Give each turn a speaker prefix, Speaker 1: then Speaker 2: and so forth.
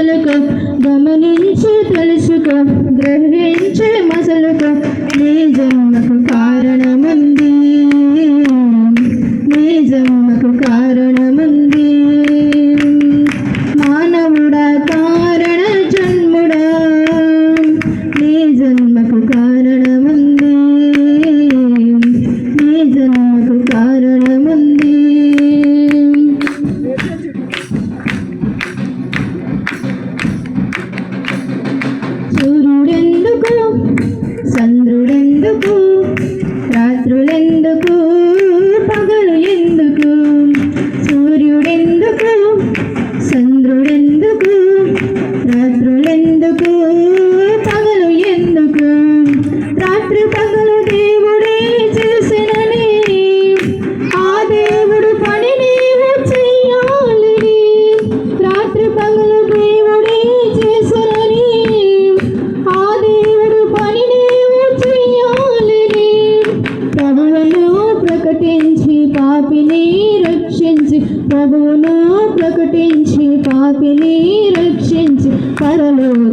Speaker 1: మసలుకో గమనించి తెలుసుకో గ్రహించి మసలుకో నీ జన్మకు కారణముంది నీ జన్మకు కారణముంది మానవుడా కారణ జన్ముడా నీ జన్మకు కారణముంది నీ జన్మకు కారణముంది సూర్యుడెందుకు చంద్రుడెందుకు రాత్రులెందుకు పగలు ఎందుకు సూర్యుడెందుకు చంద్రుడెందుకు రాత్రులెందుకు పగలు ఎందుకు రాత్రి పగలు దేవుడే చేసినని ఆ దేవుడు పని నీవు చెయ్యాలని రాత్రి పగలు దేవుడే చేసినని ఆ దేవుడు పని నీవు చెయ్యాలని ప్రభువును ప్రకటించి పాపిని రక్షించి ప్రభువును ప్రకటించి పాపిని రక్షించి పరలోక